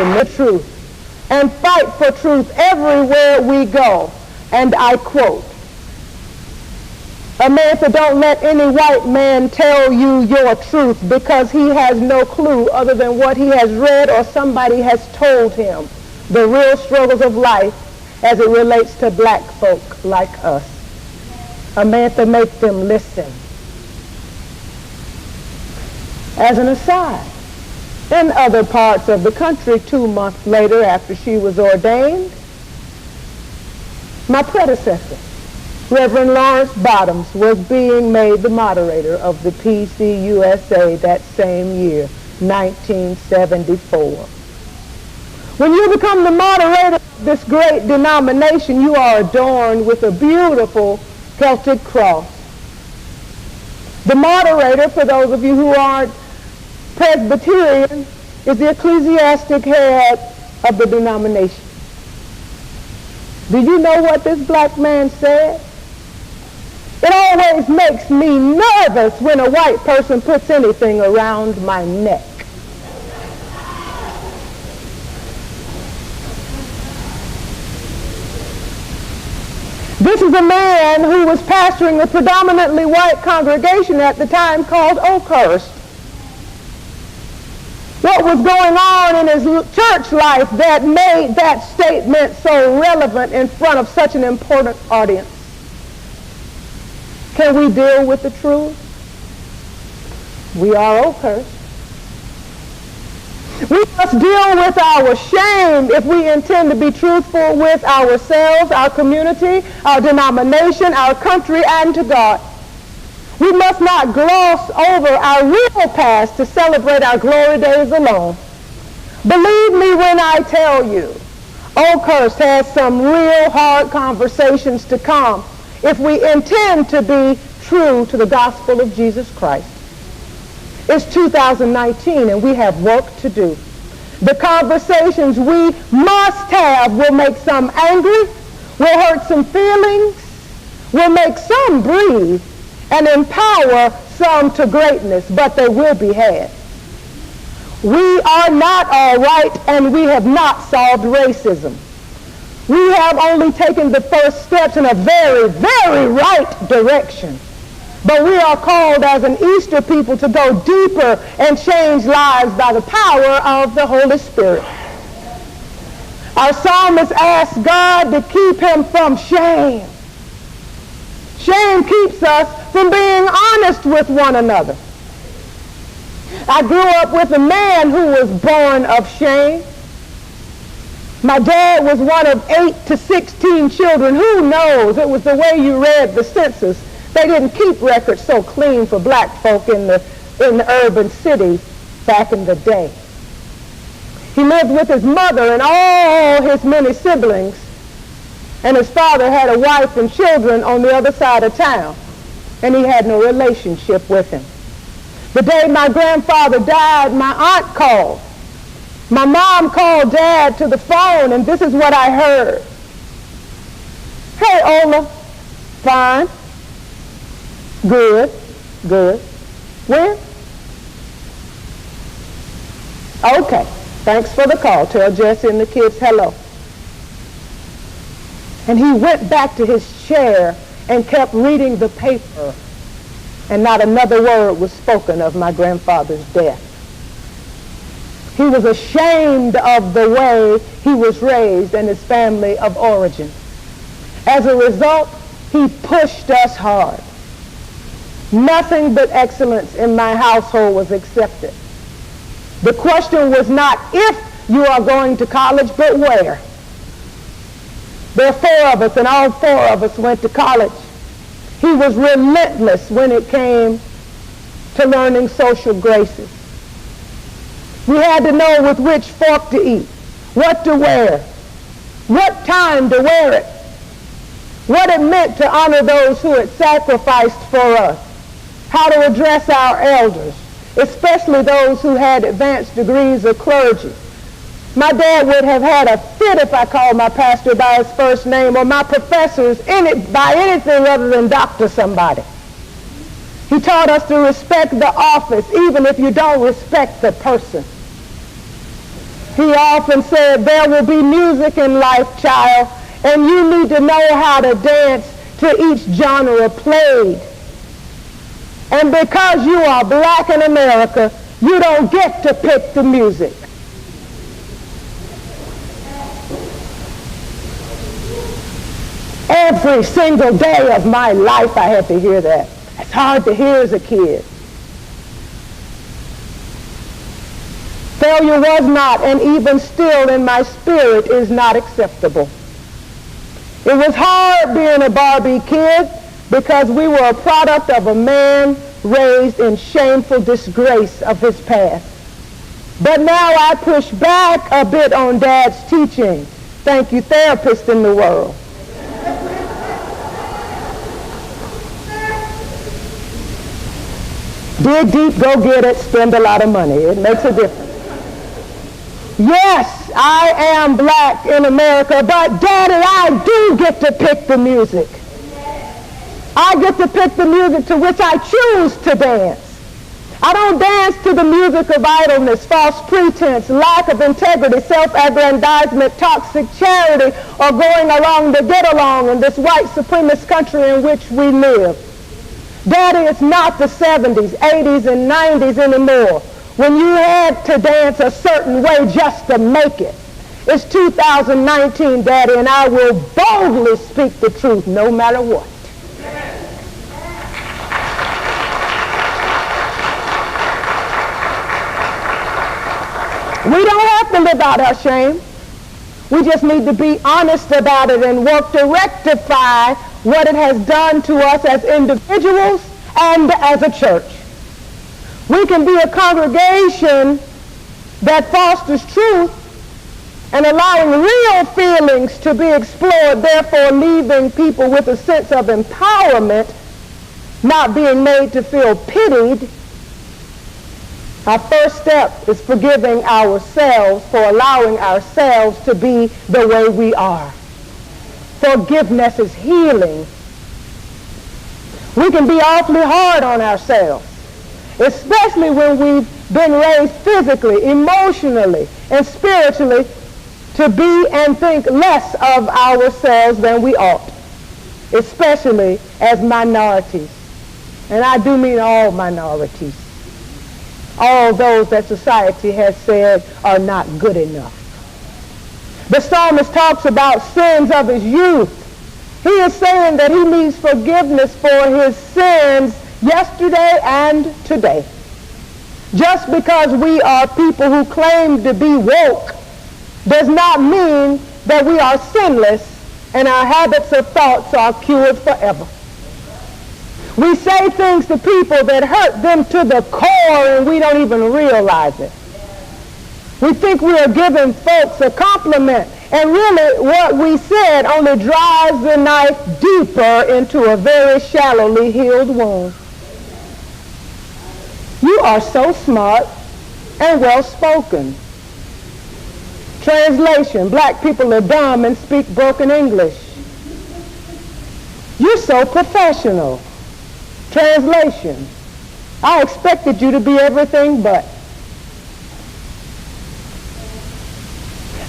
in the truth and fight for truth everywhere we go. And I quote, Amantha, don't let any white man tell you your truth because he has no clue other than what he has read or somebody has told him, the real struggles of life as it relates to black folk like us. Amantha, make them listen. As an aside, in other parts of the country, 2 months later after she was ordained, my predecessor, Reverend Lawrence Bottoms, was being made the moderator of the PCUSA that same year, 1974. When you become the moderator of this great denomination, you are adorned with a beautiful Celtic cross. The moderator, for those of you who aren't Presbyterian, is the ecclesiastic head of the denomination. Do you know what this black man said? It always makes me nervous when a white person puts anything around my neck. This is a man who was pastoring a predominantly white congregation at the time called Oakhurst. What was going on in his church life that made that statement so relevant in front of such an important audience? Can we deal with the truth? We are Oakhurst. We must deal with our shame if we intend to be truthful with ourselves, our community, our denomination, our country, and to God. We must not gloss over our real past to celebrate our glory days alone. Believe me when I tell you, Oakhurst has some real hard conversations to come if we intend to be true to the gospel of Jesus Christ. It's 2019 and we have work to do. The conversations we must have will make some angry, will hurt some feelings, will make some breathe, and empower some to greatness, but they will be had. We are not all right, and we have not solved racism. We have only taken the first steps in a very, very right direction. But we are called as an Easter people to go deeper and change lives by the power of the Holy Spirit. Our psalmist asked God to keep him from shame. Shame keeps us from being honest with one another. I grew up with a man who was born of shame. My dad was one of 8 to 16 children. Who knows? It was the way you read the census. They didn't keep records so clean for black folk in the urban cities back in the day. He lived with his mother and all his many siblings, and his father had a wife and children on the other side of town, and he had no relationship with him. The day my grandfather died, my aunt called. My mom called Dad to the phone, and this is what I heard. Hey, Ola. Fine. Good. When? Okay. Thanks for the call. Tell Jesse and the kids hello. And he went back to his chair and kept reading the paper, and not another word was spoken of my grandfather's death. He was ashamed of the way he was raised and his family of origin. As a result, he pushed us hard. Nothing but excellence in my household was accepted. The question was not if you are going to college, but where. There are 4 of us, and all 4 of us went to college. He was relentless when it came to learning social graces. We had to know with which fork to eat, what to wear, what time to wear it, what it meant to honor those who had sacrificed for us, how to address our elders, especially those who had advanced degrees of clergy. My dad would have had a fit if I called my pastor by his first name or my professors by anything other than Dr. somebody. He taught us to respect the office even if you don't respect the person. He often said, there will be music in life, child, and you need to know how to dance to each genre played. And because you are black in America, you don't get to pick the music. Every single day of my life I had to hear that. It's hard to hear as a kid. Failure was not, and even still in my spirit is not acceptable. It was hard being a Barbie kid because we were a product of a man raised in shameful disgrace of his past. But now I push back a bit on Dad's teaching. Thank you, therapists in the world. Dig deep, go get it, spend a lot of money. It makes a difference. Yes, I am black in America, but Daddy, I do get to pick the music. I get to pick the music to which I choose to dance. I don't dance to the music of idleness, false pretense, lack of integrity, self-aggrandizement, toxic charity, or going along to get along in this white supremacist country in which we live. Daddy, it's not the 70s, 80s, and 90s anymore when you had to dance a certain way just to make it. It's 2019, Daddy, and I will boldly speak the truth no matter what. We don't have to live out our shame. We just need to be honest about it and work to rectify what it has done to us as individuals and as a church. We can be a congregation that fosters truth and allowing real feelings to be explored, therefore leaving people with a sense of empowerment, not being made to feel pitied. Our first step is forgiving ourselves for allowing ourselves to be the way we are. Forgiveness is healing. We can be awfully hard on ourselves, especially when we've been raised physically, emotionally, and spiritually to be and think less of ourselves than we ought, especially as minorities. And I do mean all minorities. All those that society has said are not good enough. The psalmist talks about sins of his youth. He is saying that he needs forgiveness for his sins yesterday and today. Just because we are people who claim to be woke does not mean that we are sinless and our habits of thoughts are cured forever. We say things to people that hurt them to the core and we don't even realize it. We think we are giving folks a compliment, and really what we said only drives the knife deeper into a very shallowly healed wound. You are so smart and well-spoken. Translation: black people are dumb and speak broken English. You're so professional. Translation: I expected you to be everything but.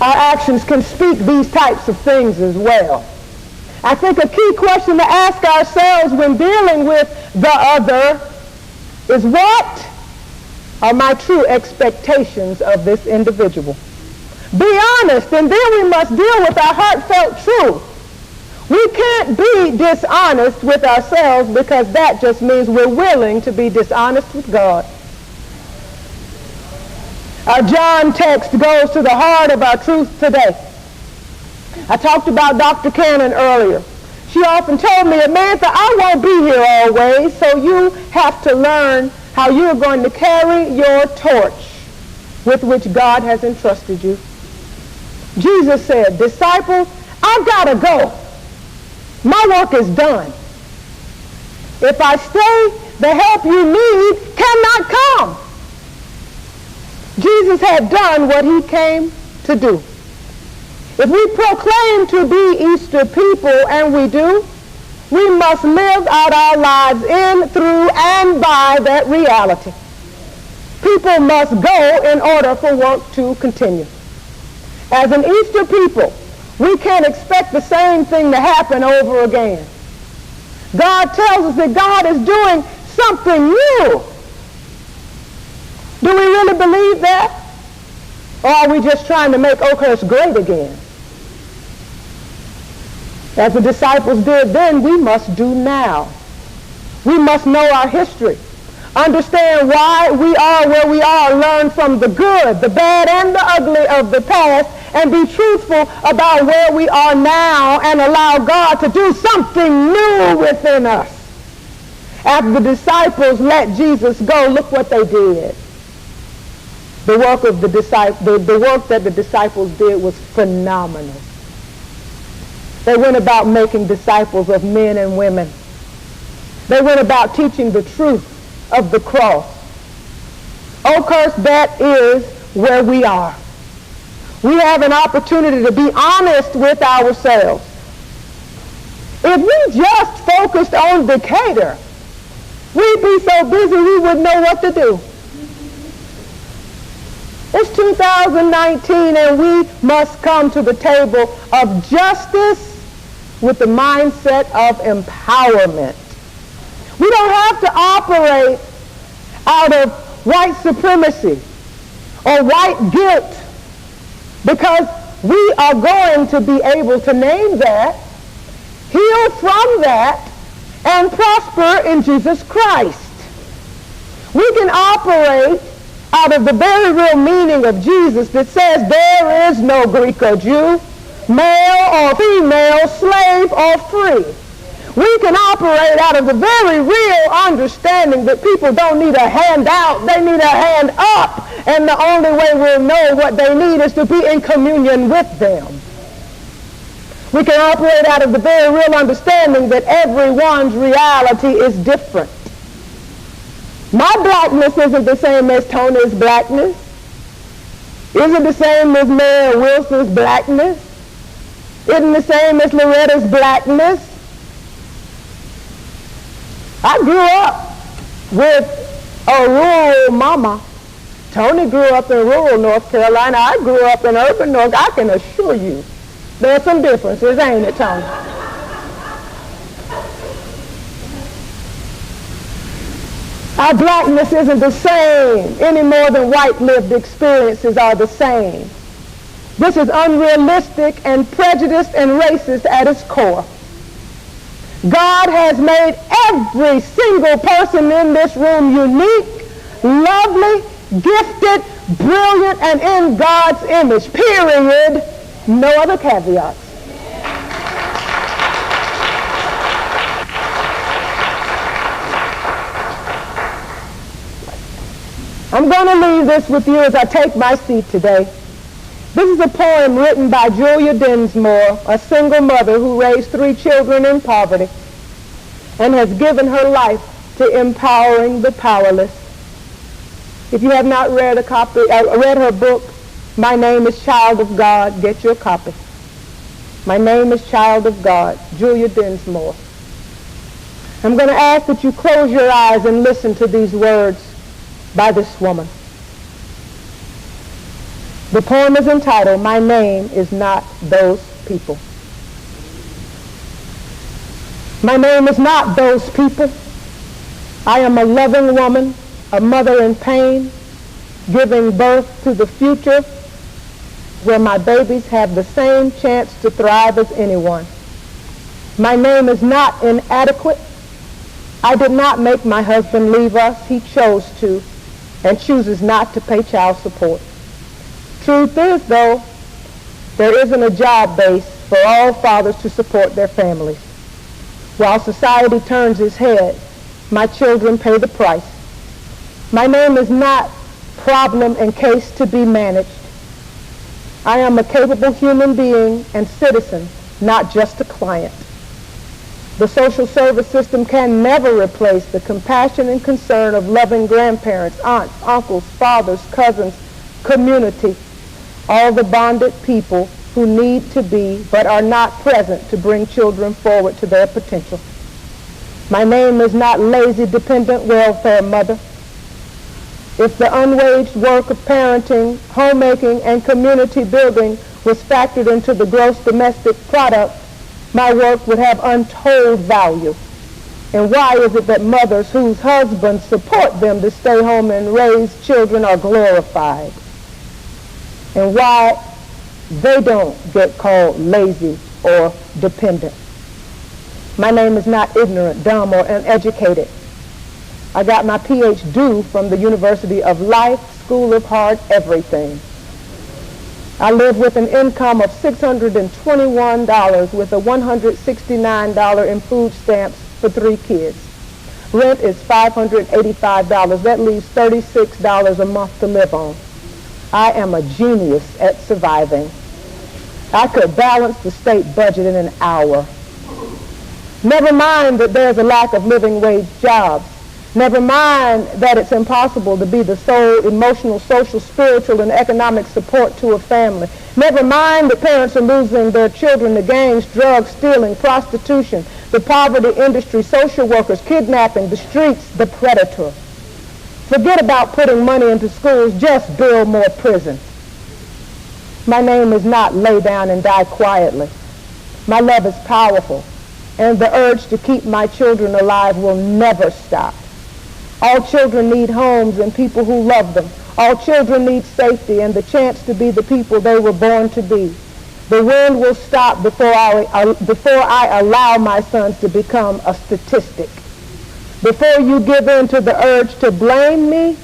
Our actions can speak these types of things as well. I think a key question to ask ourselves when dealing with the other is, what are my true expectations of this individual? Be honest, and then we must deal with our heartfelt truth. We can't be dishonest with ourselves because that just means we're willing to be dishonest with God. Our John text goes to the heart of our truth today. I talked about Dr. Cannon earlier. She often told me, Amantha, I won't be here always, so you have to learn how you're going to carry your torch with which God has entrusted you. Jesus said, disciples, I've got to go. My work is done. If I stay, the help you need cannot come. Jesus had done what he came to do. If we proclaim to be Easter people, and we do, we must live out our lives in, through, and by that reality. People must go in order for work to continue. As an Easter people, we can't expect the same thing to happen over again. God tells us that God is doing something new. Do we really believe that? Or are we just trying to make Oakhurst great again? As the disciples did then, we must do now. We must know our history, understand why we are where we are, learn from the good, the bad, and the ugly of the past, and be truthful about where we are now and allow God to do something new within us. After the disciples let Jesus go, look what they did. The work that the disciples did was phenomenal. They went about making disciples of men and women. They went about teaching the truth of the cross. Oakhurst, that is where we are. We have an opportunity to be honest with ourselves. If we just focused on Decatur, we'd be so busy we wouldn't know what to do. It's 2019 and we must come to the table of justice with the mindset of empowerment. We don't have to operate out of white supremacy or white guilt, because we are going to be able to name that, heal from that, and prosper in Jesus Christ. We can operate out of the very real meaning of Jesus that says there is no Greek or Jew, male or female, slave or free. We can operate out of the very real understanding that people don't need a handout, they need a hand up, and the only way we'll know what they need is to be in communion with them. We can operate out of the very real understanding that everyone's reality is different. My blackness isn't the same as Tony's blackness. Isn't the same as Mary Wilson's blackness. Isn't the same as Loretta's blackness. I grew up with a rural mama. Tony grew up in rural North Carolina. I grew up in urban North. I can assure you there's some differences, ain't it, Tony? Our blackness isn't the same any more than white lived experiences are the same. This is unrealistic and prejudiced and racist at its core. God has made every single person in this room unique, lovely, gifted, brilliant, and in God's image, period. No other caveats. I'm going to leave this with you as I take my seat today. This is a poem written by Julia Dinsmore, a single mother who raised 3 children in poverty and has given her life to empowering the powerless. If you have not read her book, My Name is Child of God, get your copy. My Name is Child of God, Julia Dinsmore. I'm going to ask that you close your eyes and listen to these words by this woman. The poem is entitled, My Name is Not Those People. My name is not those people. I am a loving woman, a mother in pain, giving birth to the future where my babies have the same chance to thrive as anyone. My name is not inadequate. I did not make my husband leave us. He chose to, and chooses not to pay child support. Truth is, though, there isn't a job base for all fathers to support their families. While society turns its head, my children pay the price. My name is not problem and case to be managed. I am a capable human being and citizen, not just a client. The social service system can never replace the compassion and concern of loving grandparents, aunts, uncles, fathers, cousins, community, all the bonded people who need to be but are not present to bring children forward to their potential. My name is not lazy, dependent welfare mother. If the unwaged work of parenting, homemaking, and community building was factored into the gross domestic product, my work would have untold value. And why is it that mothers whose husbands support them to stay home and raise children are glorified? And why they don't get called lazy or dependent? My name is not ignorant, dumb, or uneducated. I got my PhD from the University of Life, School of Hard Everything. I live with an income of $621 with a $169 in food stamps for 3 kids. Rent is $585. That leaves $36 a month to live on. I am a genius at surviving. I could balance the state budget in an hour. Never mind that there's a lack of living wage jobs. Never mind that it's impossible to be the sole emotional, social, spiritual, and economic support to a family. Never mind that parents are losing their children to gangs, drugs, stealing, prostitution, the poverty industry, social workers, kidnapping, the streets, the predator. Forget about putting money into schools, just build more prisons. My name is not lay down and die quietly. My love is powerful, and the urge to keep my children alive will never stop. All children need homes and people who love them. All children need safety and the chance to be the people they were born to be. The wind will stop before I allow my sons to become a statistic. Before you give in to the urge to blame me,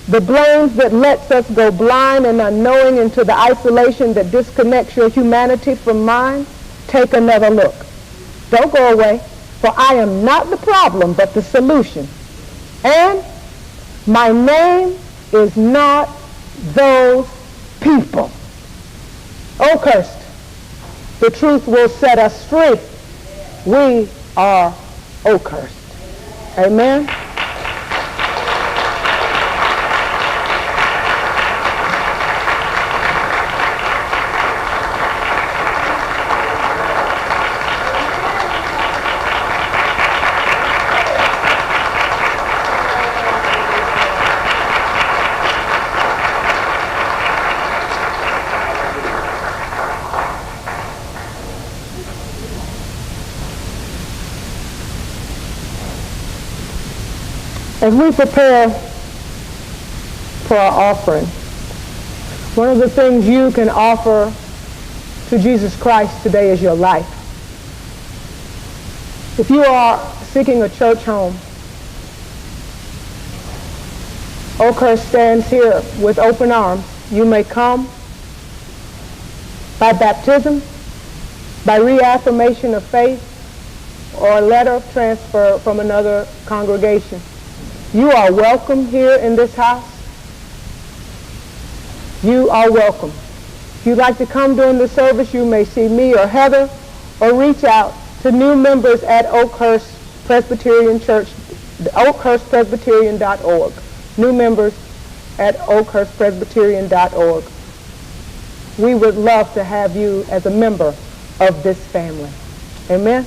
the blames that lets us go blind and unknowing into the isolation that disconnects your humanity from mine, take another look. Don't go away, for I am not the problem, but the solution. And my name is not those people. Oh, cursed. The truth will set us free. We are cursed. Amen. As we prepare for our offering, one of the things you can offer to Jesus Christ today is your life. If you are seeking a church home, Oakhurst stands here with open arms. You may come by baptism, by reaffirmation of faith, or a letter of transfer from another congregation. You are welcome here in this house. You are welcome. If you'd like to come during the service, you may see me or Heather, or reach out to new members at Oakhurst Presbyterian Church, oakhurstpresbyterian.org. New members at oakhurstpresbyterian.org. We would love to have you as a member of this family. Amen.